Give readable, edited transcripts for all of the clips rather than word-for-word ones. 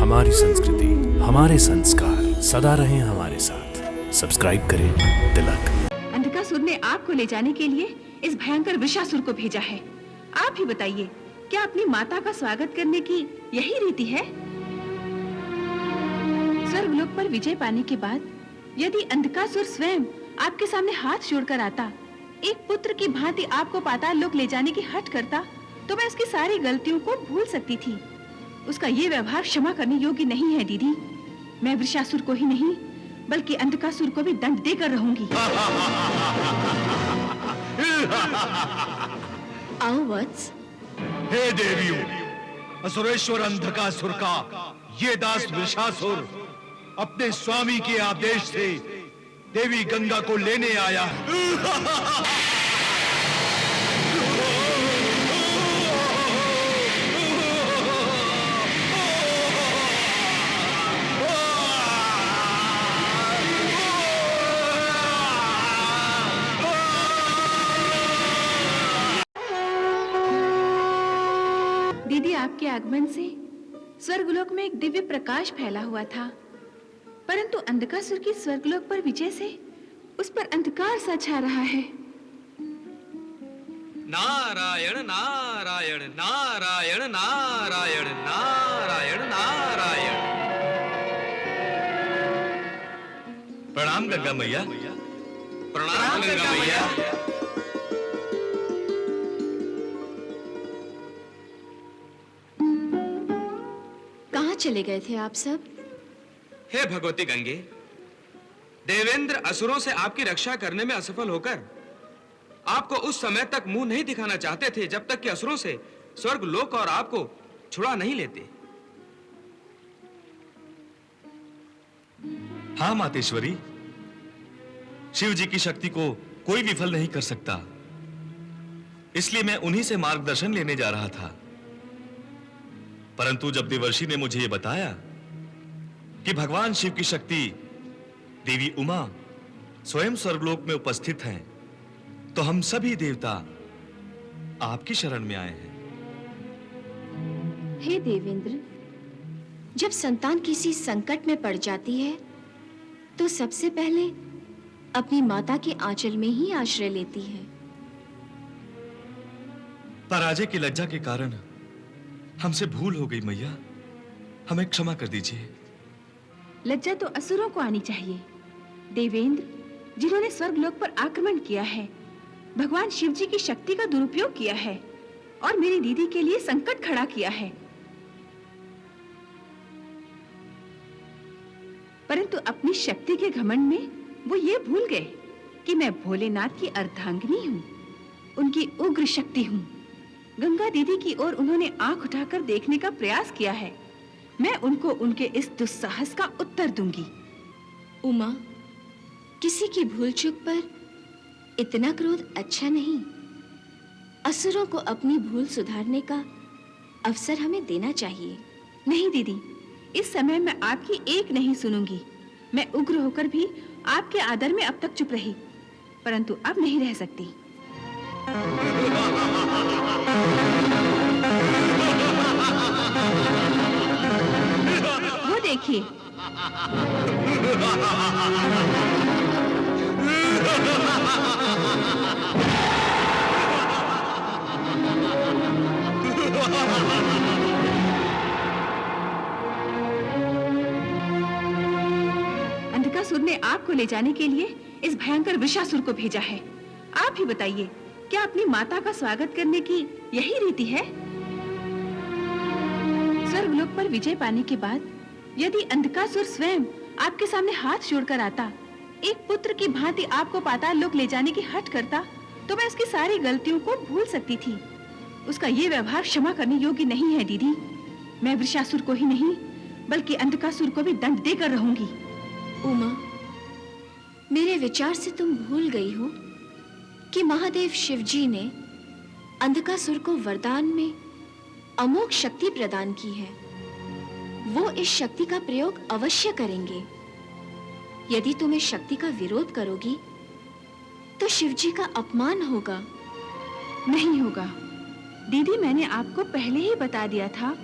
हमारी संस्कृति, हमारे संस्कार सदा रहें हमारे साथ। सब्सक्राइब करें तिलक। अंधकासुर ने आपको ले जाने के लिए इस भयंकर वृषासुर को भेजा है। आप ही बताइए, क्या अपनी माता का स्वागत करने की यही रीति है? स्वर्गलोक पर विजय पाने के बाद यदि अंधकासुर स्वयं आपके सामने हाथ जोड़कर आता, एक पुत्र की भांति आपको पाताल लोक ले जाने की हठ करता, तो मैं उसकी सारी गलतियों को भूल सकती थी। उसका ये व्यवहार क्षमा करने योग्य नहीं है दीदी। मैं वृषासुर को ही नहीं बल्कि अंधकासुर को भी दंड देकर रहूंगी। आओ वत्स। हे देवियों, असुरेश्वर अंधकासुर का ये दास वृषासुर अपने स्वामी के आदेश से देवी गंगा को लेने आया है। दीदी, आपके आगमन से स्वर्गलोक में एक दिव्य प्रकाश फैला हुआ था, परंतु अंधकासुर की स्वर्गलोक पर विजय से उस पर अंधकार सा छा रहा है। नारायण नारायण नारायण नारायण नारायण नारायण। प्रणाम गंगा मैया। प्रणाम गंगा मैया। कहाँ चले गए थे आप सब? हे भगवती गंगे, देवेंद्र असुरों से आपकी रक्षा करने में असफल होकर आपको उस समय तक मुंह नहीं दिखाना चाहते थे जब तक कि असुरों से स्वर्ग लोक और आपको छुड़ा नहीं लेते। हाँ मातेश्वरी, शिव जी की शक्ति को कोई विफल नहीं कर सकता, इसलिए मैं उन्हीं से मार्गदर्शन लेने जा रहा था। परंतु जब देवर्षि ने मुझे यह बताया कि भगवान शिव की शक्ति देवी उमा स्वयं स्वर्गलोक में उपस्थित हैं, तो हम सभी देवता आपकी शरण में आए हैं। हे देवेंद्र, जब संतान किसी संकट में पड़ जाती है तो सबसे पहले अपनी माता के आंचल में ही आश्रय लेती है। पराजय की लज्जा के कारण हमसे भूल हो गई मैया, हमें क्षमा कर दीजिए। लज्जा तो असुरों को आनी चाहिए। देवेंद्र, जिन्होंने स्वर्गलोक पर आक्रमण किया है, भगवान शिव जी की शक्ति का दुरुपयोग किया है और मेरी दीदी के लिए संकट खड़ा किया है, परंतु अपनी शक्ति के घमंड में वो ये भूल गए कि मैं भोलेनाथ की अर्धांगिनी हूँ, उनकी उग्र शक्ति हूँ। गंगा दीदी की ओर उन्होंने आंख उठाकर देखने का प्रयास किया है। मैं उनको उनके इस दुस्साहस का उत्तर दूंगी। उमा, किसी की भूल चूक पर इतना क्रोध अच्छा नहीं। असुरों को अपनी भूल सुधारने का अवसर हमें देना चाहिए। नहीं दीदी, इस समय मैं आपकी एक नहीं सुनूंगी। मैं उग्र होकर भी आपके आदर में अब तक चुप रही, परंतु अब नहीं रह सकती। वो देखिए, अंधकासुर ने आपको ले जाने के लिए इस भयंकर वृषासुर को भेजा है। आप ही बताइए, क्या अपनी माता का स्वागत करने की यही रीति है? स्वर्गलोक पर विजय पाने के बाद यदि अंधकासुर स्वयं आपके सामने हाथ जोड़कर आता, एक पुत्र की भांति आपको पाताल लोक ले जाने की हठ करता, तो मैं उसकी सारी गलतियों को भूल सकती थी। उसका ये व्यवहार क्षमा करने योग्य नहीं है दीदी। मैं वृषासुर को ही नहीं बल्कि अंधकासुर को भी दंड देकर रहूंगी। उमा, मेरे विचार से तुम भूल गई हो कि महादेव शिव जी ने अंधकासुर को वरदान में अमोघ शक्ति प्रदान की है। वो इस शक्ति का प्रयोग अवश्य करेंगे। यदि तुम इस शक्ति का विरोध करोगी तो शिव जी का अपमान होगा। नहीं होगा दीदी, मैंने आपको पहले ही बता दिया था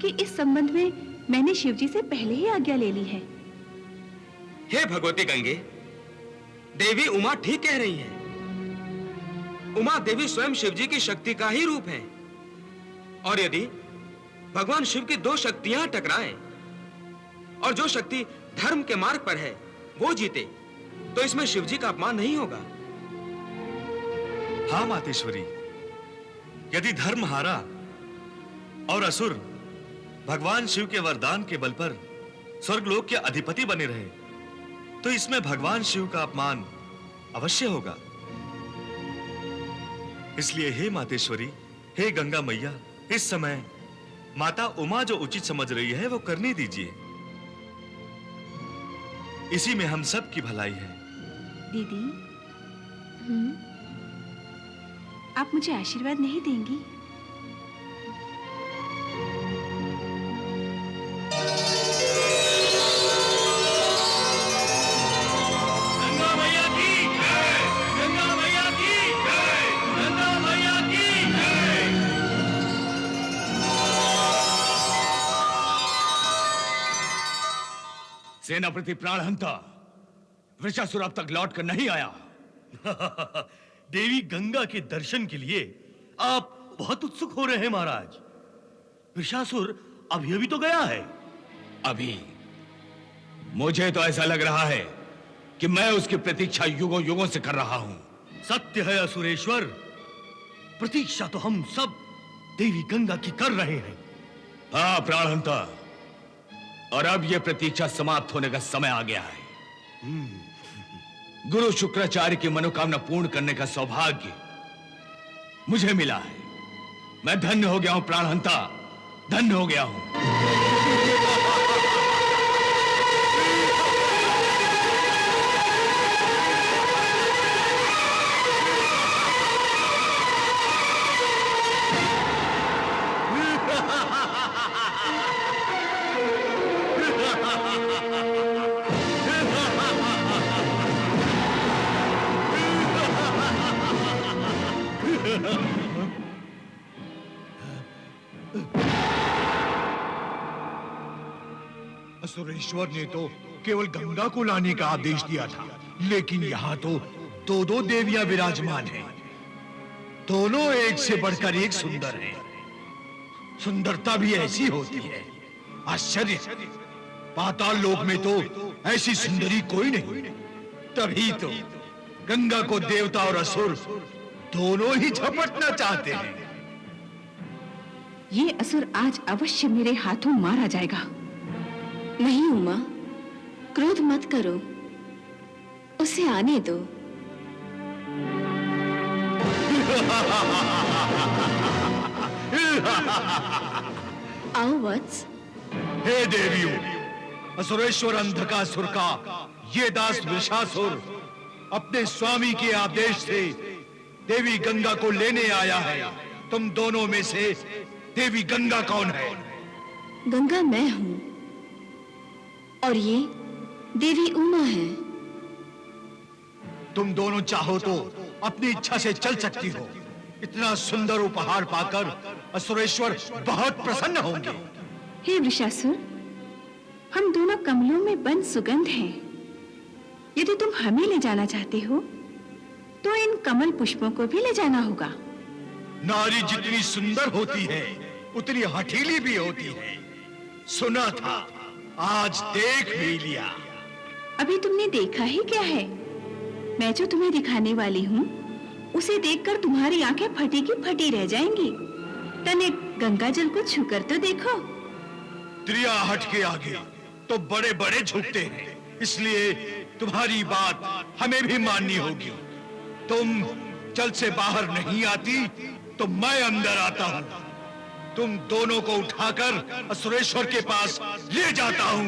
कि इस संबंध में मैंने शिवजी से पहले ही आज्ञा ले ली है। हे भगवती गंगे, देवी उमा ठीक कह रही है। उमा देवी स्वयं शिवजी की शक्ति का ही रूप है, और यदि भगवान शिव की दो शक्तियां टकराएं और जो शक्ति धर्म के मार्ग पर है वो जीते, तो इसमें शिवजी का अपमान नहीं होगा। हाँ मातेश्वरी, यदि धर्म हारा और असुर भगवान शिव के वरदान के बल पर स्वर्गलोक के अधिपति बने रहे, तो इसमें भगवान शिव का अपमान अवश्य होगा। इसलिए हे मातेश्वरी, हे गंगा मैया, इस समय माता उमा जो उचित समझ रही है वो करने दीजिए। इसी में हम सब की भलाई है। दीदी, आप मुझे आशीर्वाद नहीं देंगी? गंगा मैया की जय, गंगा मैया की जय, गंगा मैया की जय। सेनापति प्राणहंता, वृषासुर अब तक लौट कर नहीं आया। देवी गंगा के दर्शन के लिए आप बहुत उत्सुक हो रहे हैं महाराज। वृषासुर अभी अभी तो गया है। अभी मुझे तो ऐसा लग रहा है कि मैं उसकी प्रतीक्षा युगों युगों से कर रहा हूं। सत्य है असुरेश्वर, प्रतीक्षा तो हम सब देवी गंगा की कर रहे हैं। हाँ प्राणहंता, और अब यह प्रतीक्षा समाप्त होने का समय आ गया है। गुरु शुक्राचार्य की मनोकामना पूर्ण करने का सौभाग्य मुझे मिला है। मैं धन्य हो गया हूं प्राणहंता, धन्य हो गया हूं। असुरेश्वर ने तो केवल गंगा को लाने का आदेश दिया था, लेकिन यहाँ तो दो दो देवियां विराजमान हैं। दोनों एक से बढ़कर एक सुंदर हैं। सुंदरता भी ऐसी होती है, आश्चर्य। पाताल लोक में तो ऐसी सुंदरी कोई नहीं। तभी तो गंगा को देवता और असुर दोनों ही झपटना चाहते हैं। ये असुर आज अवश्य मेरे हाथों मारा जाएगा। नहीं उमा, क्रोध मत करो, उसे आने दो। आओ वत्स। हे देवियों, असुरेश्वर अंधकासुर का ये दास वृषासुर अपने स्वामी के आदेश से देवी गंगा को लेने आया है। तुम दोनों में से देवी गंगा कौन है? गंगा मैं हूं और ये देवी उमा है। तुम दोनों चाहो तो अपनी इच्छा से चल सकती हो। इतना सुंदर उपहार पाकर असुरेश्वर बहुत प्रसन्न होंगे। हे वृषासुर, हम दोनों कमलों में बंद सुगंध हैं। यदि तुम हमें ले जाना चाहते हो तो इन कमल पुष्पों को भी ले जाना होगा। नारी जितनी सुंदर होती है उतनी हठीली भी होती है। सुना था, आज देख भी लिया। अभी तुमने देखा ही क्या है? मैं जो तुम्हें दिखाने वाली हूँ उसे देखकर तुम्हारी आंखें फटी की फटी रह जाएंगी। तनिक गंगा जल को छूकर तो देखो। त्रिया हट के आगे तो बड़े बड़े झुकते हैं, इसलिए तुम्हारी बात हमें भी माननी होगी। तुम जल से बाहर नहीं आती तो मैं अंदर आता हूँ। तुम दोनों को उठाकर असुरेश्वर के पास ले जाता हूँ।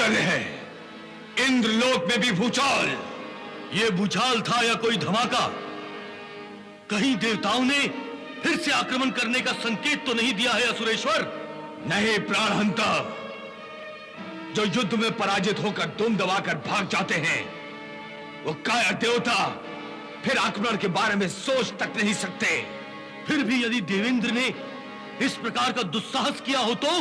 आश्चर्य है, इंद्रलोक में भी भूचाल। ये भूचाल था या कोई धमाका? कहीं देवताओं ने फिर से आक्रमण करने का संकेत तो नहीं दिया है असुरेश्वर? नहीं प्राणहंता, जो युद्ध में पराजित होकर दुम दबाकर भाग जाते हैं, वो काया देवता फिर आक्रमण के बारे में सोच तक नहीं सकते। फिर भी यदि देवेंद्र ने इस प्रकार का दुस्साहस किया हो तो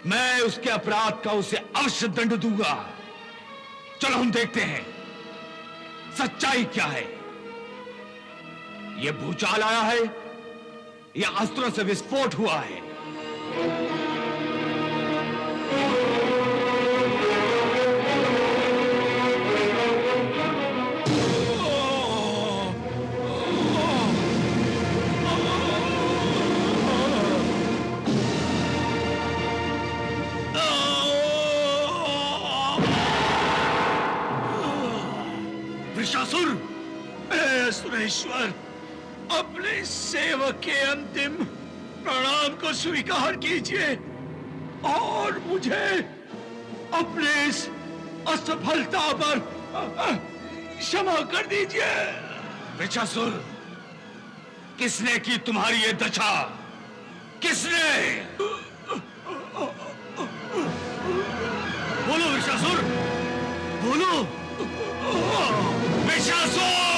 मैं उसके अपराध का उसे अवश्य दंड दूंगा। चलो हम देखते हैं सच्चाई क्या है। यह भूचाल आया है या अस्त्रों से विस्फोट हुआ है? वृषासुर! सुरेश्वर, अपने सेवक के अंतिम प्रणाम को स्वीकार कीजिए और मुझे अपने इस असफलता पर क्षमा कर दीजिए। वृषासुर, किसने की तुम्हारी ये दशा? किसने? बोलो वृषासुर, बोलो। वृषासुर!